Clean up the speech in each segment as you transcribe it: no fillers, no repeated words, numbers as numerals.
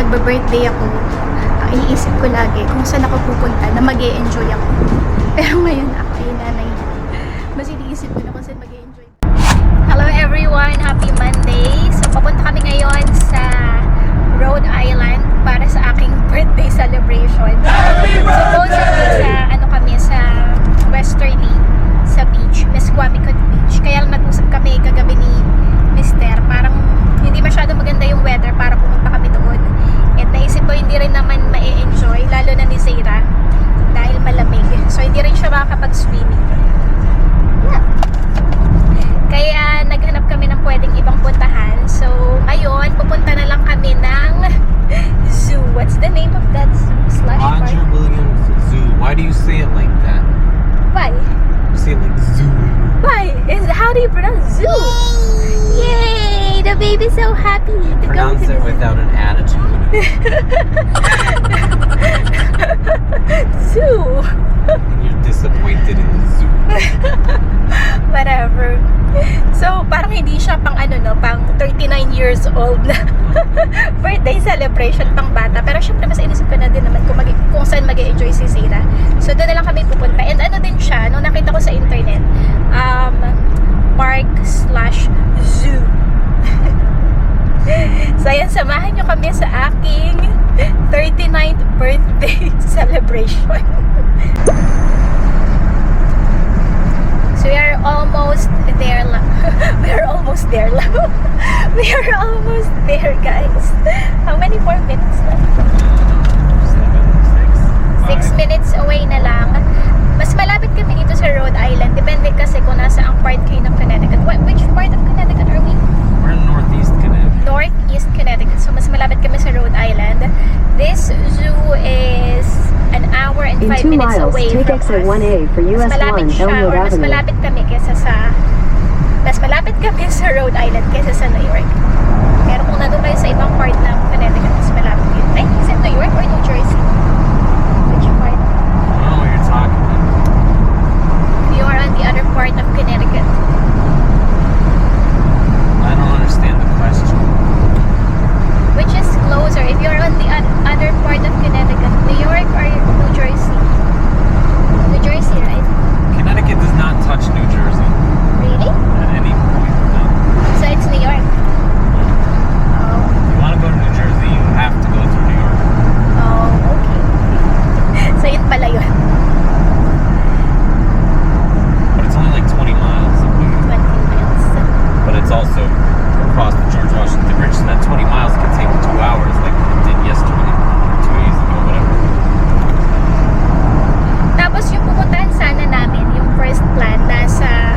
nagbe-birthday ako, ang iniisip ko lagi kung saan ako pupunta na mag-e-enjoy ako. Pero ngayon ako ay nanay. Mas iniisip ko na kung saan mag-e-enjoy. Hello everyone! Happy Monday! So papunta kami ngayon sa Rhode Island para sa aking birthday celebration. Supposedly sa Westerly, sa beach, Mesquamicut Beach. Kaya lang nag-usap kami kagabi ni Mister. Parang hindi masyado maganda yung weather para pumunta kami doon. At naisip ko hindi rin naman ma-enjoy, lalo na ni Zaira, dahil malamig. So hindi rin siya makakapag-swimming. Yeah. Kaya naghanap kami ng pwedeng ibang puntahan. So ngayon, pupunta na lang kami ng zoo. What's the name of that zoo? Roger Williams Zoo. Why do you say it like that? Why? You say it like zoo. Why? How do you pronounce zoo? Yay! The baby's so happy to go Pronounce to it the without an attitude. zoo. And you're disappointed in the zoo. Whatever. So, parang hindi siya pang pang 39 years old na birthday celebration pang bata. Pero syempre mas inisip ko na din naman kung saan mag-enjoy si Zira. So, doon na lang kami pupunta. And din siya, nung nakita ko sa internet, park/zoo. So, ayan, samahan nyo kami sa aking 39th birthday celebration. So we are almost there lang. We are almost there lang. We are almost there, guys. How many more minutes left? 6 minutes away na lang. Mas malapit kami dito sa Rhode Island. Depende kasi kung nasa ang part kayo ng Connecticut. Which part of Connecticut are we? We're in Northeast Connecticut. Northeast Connecticut. So mas malapit kami sa Rhode Island. This zoo is an hour and 5 minutes away take from exit us. 1A for US 1 Elmwood Mas Avenue. malapit kami sa Rhode Island kaysa sa New York. Pero kung nandun kayo sa ibang part ng Connecticut, mas malapit yun. Ay, is it New York or New Jersey? Which part? I don't know what you're talking about. You are on the other part of Connecticut. I don't understand the question. Which is closer? If you're on the other part of Connecticut, New York or New Jersey? New Jersey, right? Connecticut does not touch New Jersey Really? at any point. No. So it's New York. Oh. If you want to go to New Jersey, you have to go through New York. Oh, okay. So yun pala yun. But it's only like 20 miles. 20 miles. But it's also across the George Washington Bridge, so that 20 miles can take 2 hours like it did yesterday, 2 days ago, whatever. Tapos yung pupuntahan sana namin, yung first plan, nasa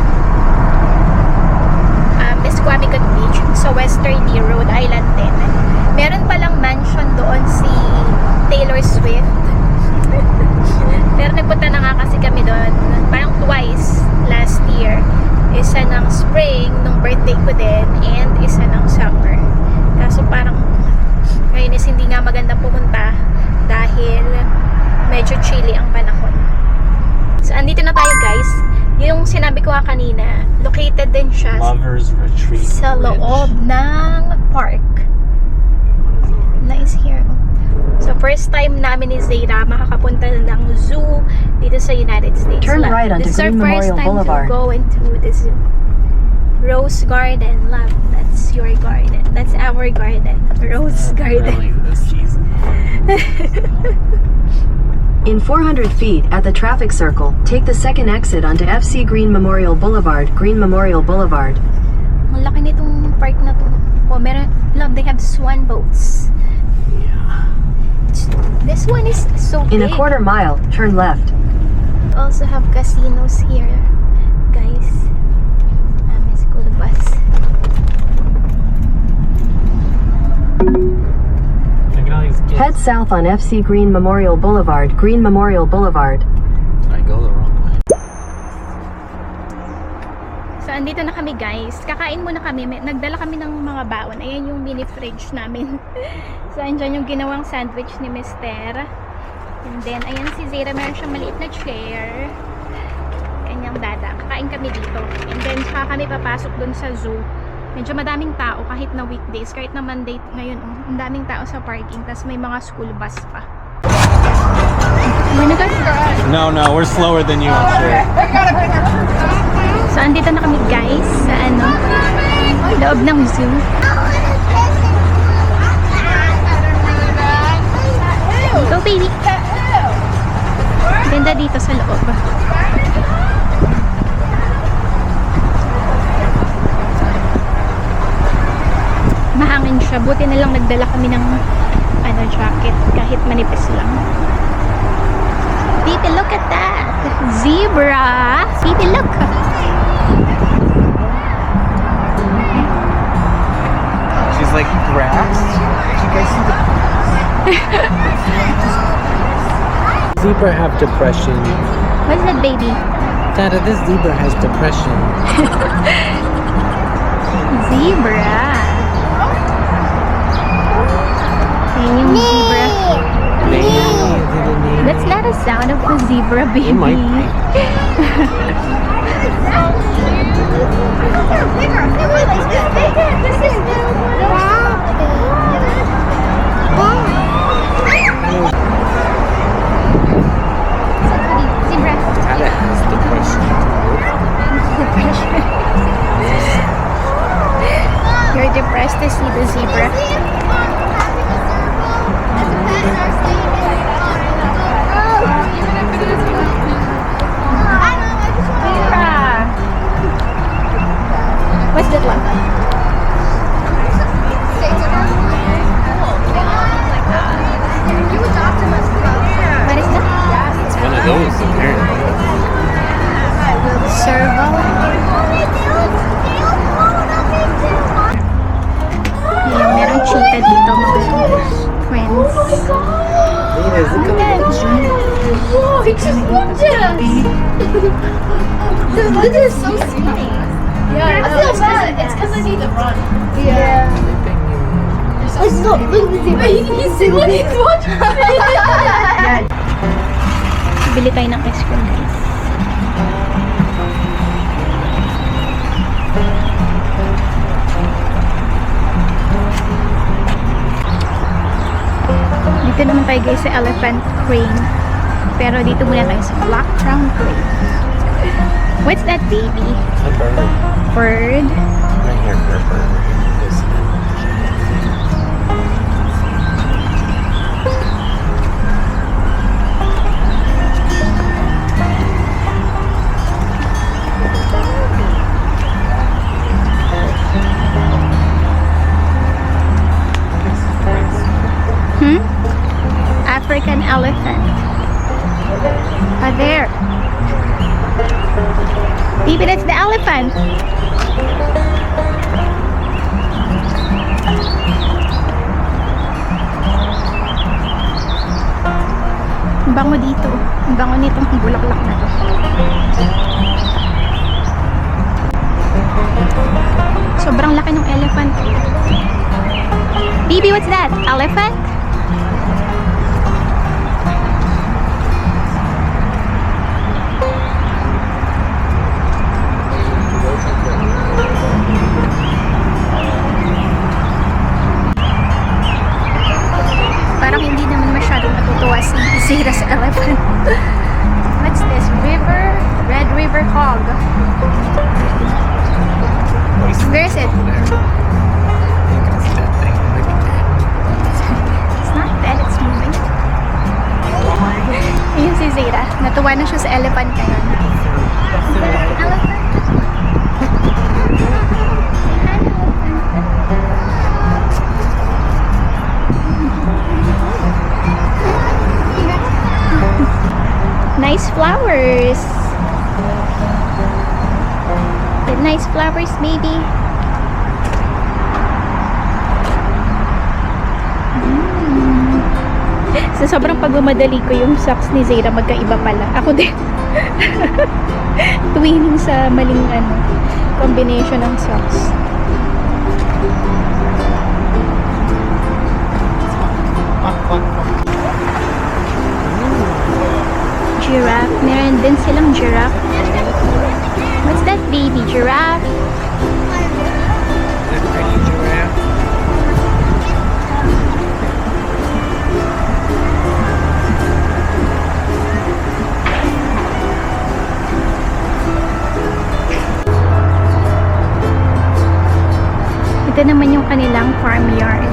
Mesquamicut Beach, sa Westerly, Rhode Island din. Meron palang mansion doon si Taylor Swift. Pero nagpunta na nga kasi kami doon, parang twice last year. Isa ng spring, nung birthday ko din, and isa ng summer. Kaso parang ngayon is hindi nga magandang pumunta dahil medyo chilly ang panahon. So andito na tayo, guys. Yung sinabi ko nga kanina, located din siya Lover's Retreat sa Bridge. loob ng park. Nice here. So first time namin ni Zaira makakapunta ng zoo dito sa United States. Turn right onto This is our Green first Memorial time Boulevard. to go into the zoo. Rose Garden, love. That's your garden. That's our garden. Rose Garden. Really, this cheese. In 400 feet, at the traffic circle, take the second exit onto FC Green Memorial Boulevard. Green Memorial Boulevard. Ang laki nitong park na to. Oh, meron, love, they have swan boats. Yeah. This one is so big. In a quarter mile, turn left. We also have casinos here, guys. May school bus. Look at all these kids. Head south on FC Green Memorial Boulevard. Green Memorial Boulevard. I go the wrong way. So, andito na kami, guys. Kakain muna kami. Nagdala kami ng mga baon. Ayan yung mini fridge namin. So, andyan yung ginawang sandwich ni Mister. And then, ayan si Zara. Meron siyang maliit na chair. Kanyang dada. Kakain kami dito. And then, saka kami papasok dun sa zoo Medyo madaming tao kahit na weekdays. Kahit na Monday ngayon, ang daming tao sa parking. Tapos may mga school bus pa. No, we're slower than you, I'm sure. So, andito na kami guys sa loob ng zoo. Go baby! Ganda dito sa loob. Mahangin siya. Buti na lang nagdala kami ng jacket kahit manipis lang. Baby, look at that! Zebra! Baby, look! She's like, grass? Did you guys see the zebra have depression? What's that, baby? Dada, this zebra has depression. Zebra! Ayan yung zebra. That's not a sound of a zebra, baby. It might be. Zebra. Dada has depression. You're depressed to see the zebra. Zebra. What's that one? What is that? It's one of those, apparently. Serval. Ayan, merong cheetah dito, mga friends. Whoa, he just looked at us! Dude, this is so skinny. Yeah, I feel bad. It's because I need to run. Yeah. Let's go. Look at the zebra. He's watching me. Bili tayo ng ice cream, guys. Dito naman tayo guys sa elephant crane. Pero dito muna tayo sa black crown crane. What's that, baby? A bird. Bird? Right here for a bird. African elephant. There. Baby, that's the elephant. Ang bango dito. Ang bango nitong bulaklak na to. Sobrang laki ng elephant. Baby, what's that? Elephant? Parang hindi naman masyadong natutuwa si Zira sa elephant. What's this? River? Red River Hog. Where is it? It's not dead, it's moving. Ayun si Zira. Natuwa na siya sa elephant ngayon. Elephant? Nice flowers. The nice flowers, maybe. Sa sobrang pagmamadali ko yung socks ni Zayda, magkaiba pala. Ako din. Twinning sa maling combination ng socks. Giraffe. Meron din silang giraffe. What's that, baby? Giraffe? a pretty giraffe? Ito naman yung kanilang farmyard.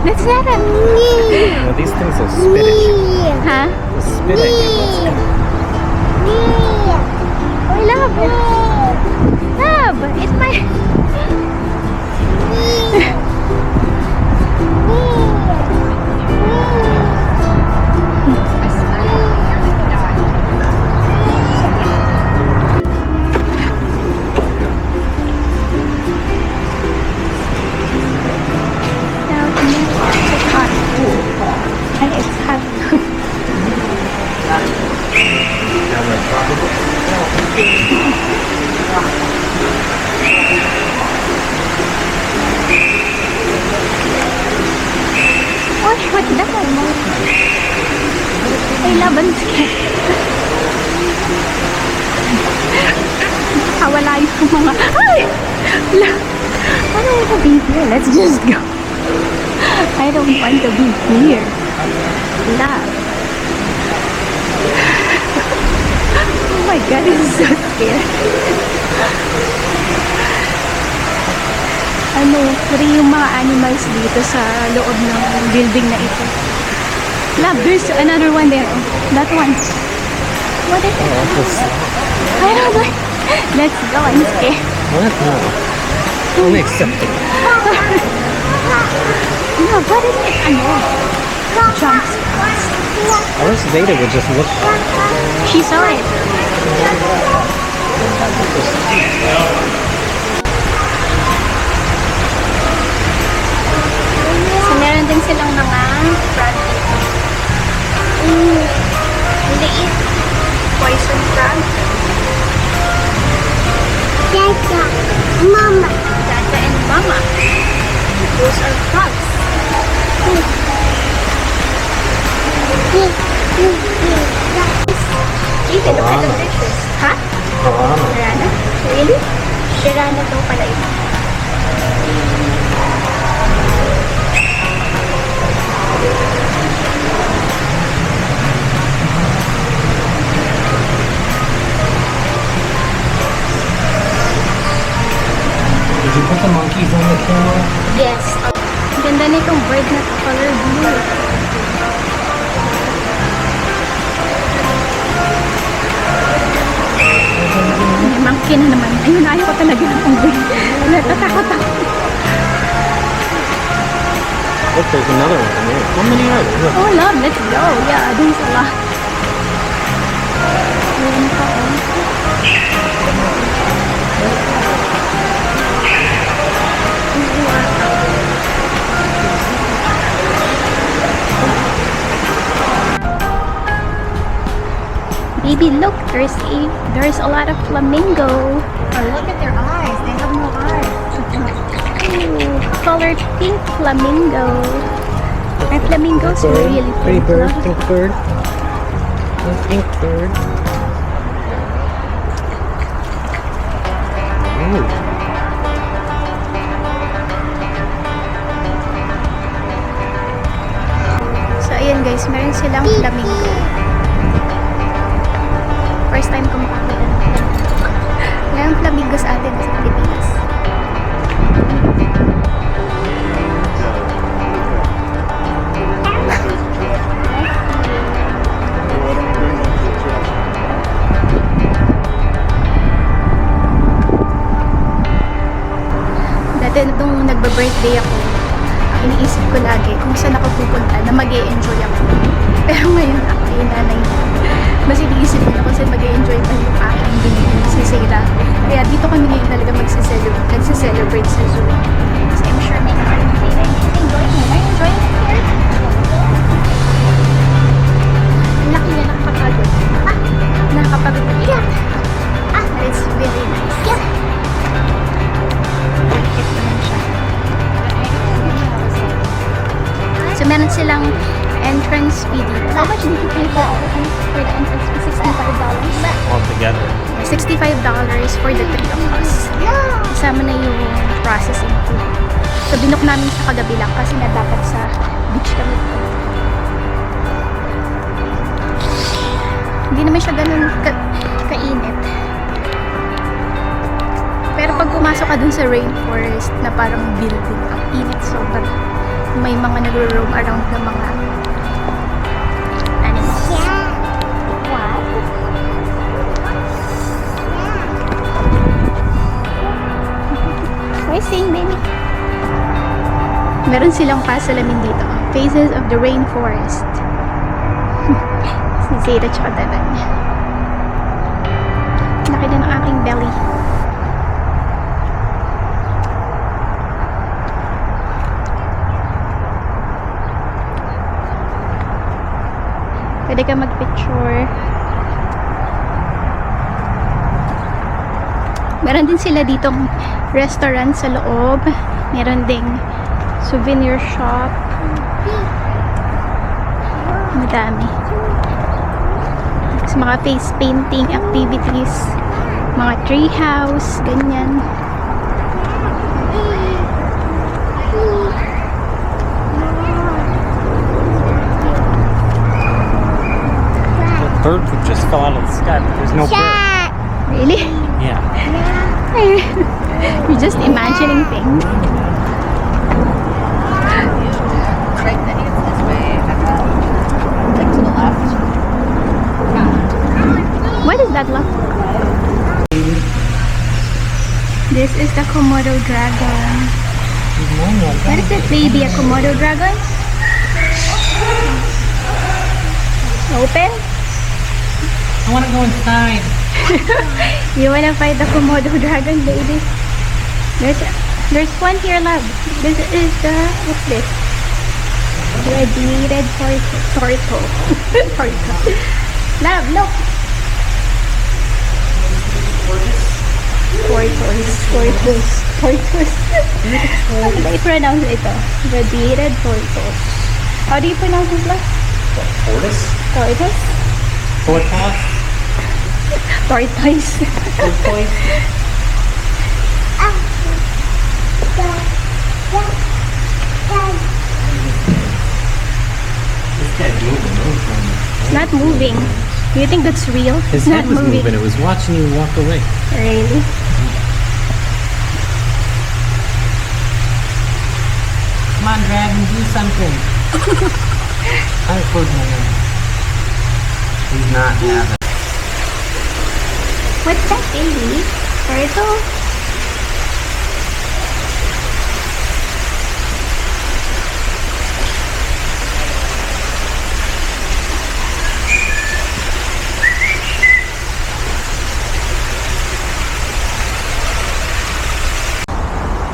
That's not a... Well, these things will spit at you. Huh? They'll spit at you. Let's go. Oh, love. Love, it's my... Now, it's hot. And it's hot. Now we're tropical. What? What's that? Ay, laban siya. Wala yung mga... Ay! I don't want to be here. Let's just go. I don't want to be here. Love. Oh my God, this is so scary. Free yung mga animals dito sa loob ng building na ito. Love, there's another one there. That one. What is it? I don't know. Let's go. I'm scared. What? No. Only accepting. No, what is it? Ano? Jumps. I wish Zeta would just look. She saw it. So, meron din silang mga crab dito. Liit. Poison crab. Dada, Mama. Dada and Mama. Those are crabs. Even look at the fishes. Ha? Piranha? Really? Piranha daw pala ito. Did you put the monkeys on the camera? Yes. Ang ganda nitong bird na to, color blue. May monkey na naman. Ayun, ayaw ko talaga ng unggoy. Natatakot ako. Look, there's another one in there. How many are there? Look. Oh, love, let's go. Yeah, there's a lot. Ayun pa, oh. Baby, look, there's a lot of flamingo. Oh, look at their eyes. They have no eyes. Ooh, colored pink flamingo. And flamingos are really Pretty pink. bird, Love. pink bird. Pink bird. Ooh. So, ayan guys, meron silang flamingo. First time ko makakita ng flamingo. Mayroong flamingo sa atin sa Pilipinas. Dati nung nagba-birthday ako, iniisip ko lagi kung saan ako pupunta na mag-e-enjoy ako. Pero ngayon ako ay nanay. Mas iniisip ko na kung saan mag-e-enjoy pa yung aking binigyan si Zeta. Kaya dito kami ngayon talaga nagsiselebrate sa zoo. So I'm sure may naman Zeta. Enjoying it. Are you enjoying it here? Ang laki niya, nakakapagod. Nakakapagod. Yeah. But it's really nice. entrance fee dito. How much did you pay for the entrance fee? $65? Altogether. $65 for the 3 of us. Kasama na yung processing fee. So, binook namin sa kagabi lang kasi nga dapat sa beach kami. Hindi naman siya ganun kainit. Pero pag pumasok ka dun sa rainforest na parang building, ang init sobrang. May mga nagro-roam around na mga animals. What? What are you saying, baby? Meron silang pasalamin dito. Faces of the Rainforest. Si Zeta tsaka Dadan. Laki na ng aking belly. Pwede ka mag-picture. Meron din sila ditong restaurant sa loob. Meron ding souvenir shop. Madami. Tapos mga face painting activities. Mga tree house. Ganyan. Bird poop just fell out of the sky, but there's no bird. Really? Yeah. You're just imagining things. Right, then it's this way. Like to the left. What is that, love? This is the Komodo dragon. What is it, baby? A Komodo dragon? Open? I want to go inside. You wanna fight the Komodo dragon, baby? There's one here, love. This is the, what's this? Radiated turtle. Turtle. Love, look. Tortoise. Ano ba i-pronounce ito? Radiated tortoise. How do you pronounce this, love? Tortoise? Tortoise? Tortoise? Tortoise. Tortoise? This guy's moving. It's not moving. Do you think that's real? His It's head not was moving. It was watching you walk away. Really? Come on, dragon, do something. I heard him. He's not having. What's that, baby? Turtle?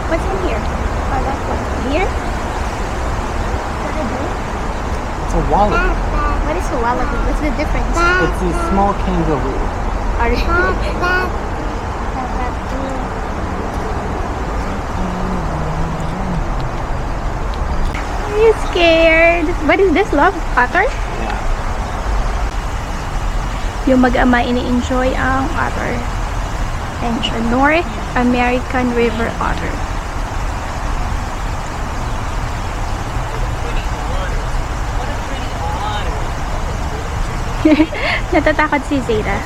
What's in here? Oh, that one. Here? It's a wallaby. What is a wallaby? What's the difference? It's a small kangaroo. Are you Are you scared? What is this, love? Otter? Yeah. Yung mag-ama ini-enjoy ang otter. And siya, North American River Otter. Natatakot si Zeta.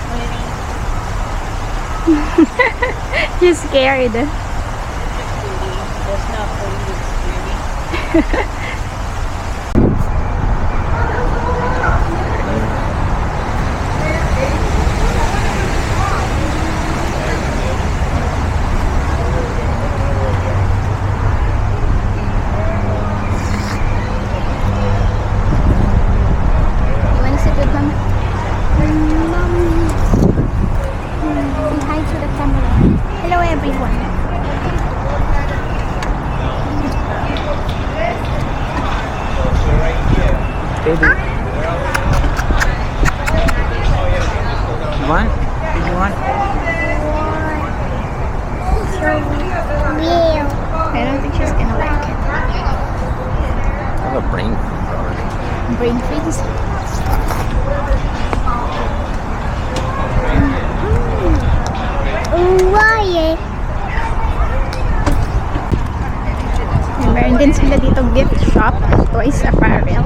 She's scared. You wanna sit with Mama? Say hi to the camera. Hello, everyone. Baby. You want? Did you want? I don't think she's gonna like it. I have a brain fart. Brain freeze. Why? Meron din sila dito gift shop, toys, apparel.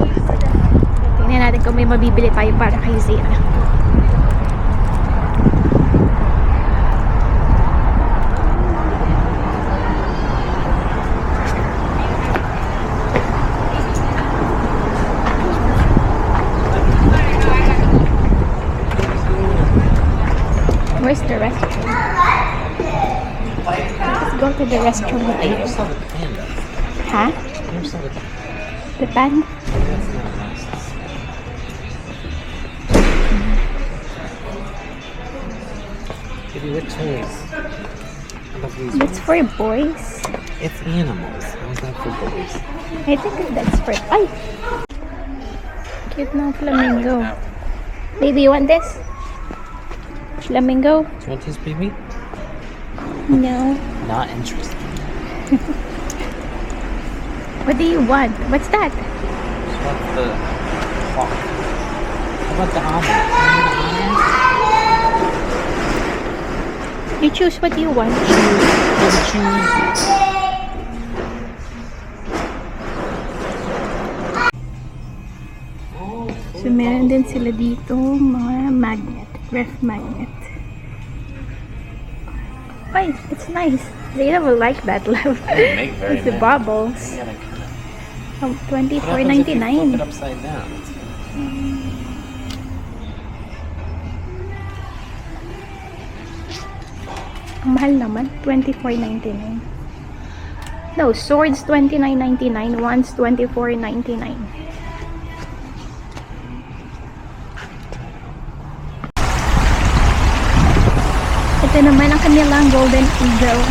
Tingnan natin kung may mabibili tayo para kay Zara. Where's the restroom? Let's go to the restroom later. Huh? The panda? Kitty, what toys? That's for boys. It's animals. How's that for boys? I think that's for... Ay! Cute na flamingo. Baby, you want this? Flamingo? Do you want this, baby? No. Not interested. What do you want? What's that? What's the hawk? How about the almond? You choose what you want. Choose. So, meron din sila dito mga magnet. Ref magnet. Why? It's nice. Zayda will like that, love. Make very It's the nice. bubbles. Yeah, they kinda- Oh, What happens if you flip $24.99. it upside down? Ang mahal naman. $24.99. No, swords $29.99. Wands $24.99. Ito naman ang kanilang golden eagle.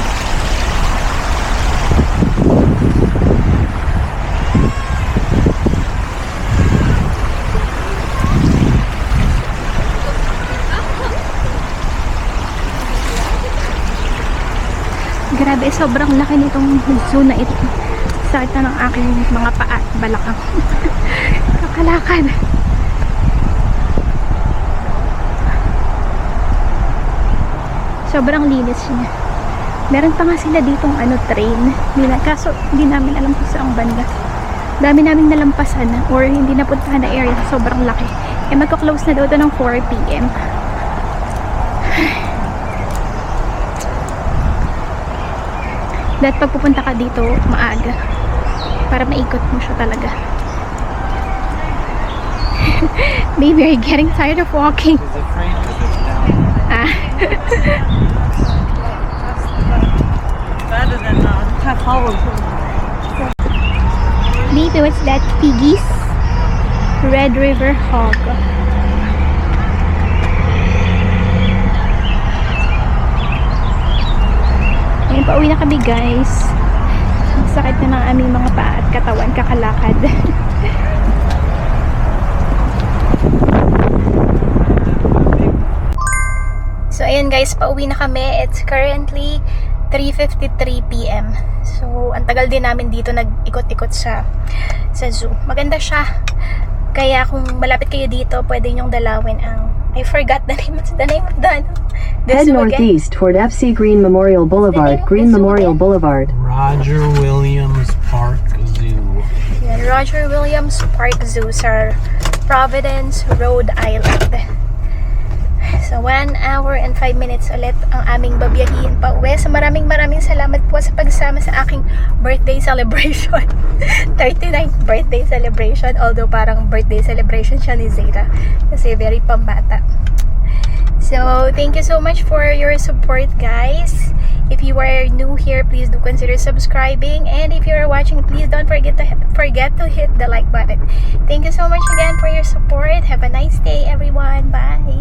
Grabe, sobrang laki nitong zoo na ito. Sakit na ng aking mga paa at balakang. Kakalakad. Sobrang linis niya. Meron pa nga sila ditong train. Kaso hindi namin alam kung saan banda. Dami naming nalampasan or hindi napuntahan na area. Sobrang laki. Magka-close na daw ito ng 4 PM. Dahil pag pupunta ka dito, maaga. Para maikot mo siya talaga. Baby, are you getting tired of walking? Is it free? Is it down? Ah. Better than have holes. Baby, what's that? Piggies? Red River Hog. Ayun, pauwi na kami guys. Ang sakit na ng aming mga paa at katawan, kakalakad. So ayun guys, pauwi na kami. It's currently 3:53 PM. So ang tagal din namin dito nag-ikot-ikot sa zoo. Maganda siya. Kaya kung malapit kayo dito, pwede nyong dalawin ang I forgot the name of the Head zoo again. northeast toward FC Green Memorial Boulevard, Green Memorial Boulevard. Roger Williams Park Zoo. Yan, Roger Williams Park Zoo sa Providence, Rhode Island. So 1 hour and 5 minutes ulit ang aming babiyahin pa uwi. So maraming salamat po sa pagsama sa aking birthday celebration. 39th birthday celebration. Although parang birthday celebration siya ni Zayda. Kasi very pambata. So thank you so much for your support guys. If you are new here, please do consider subscribing. And if you are watching, please don't forget to hit the like button. Thank you so much again for your support. Have a nice day everyone. Bye!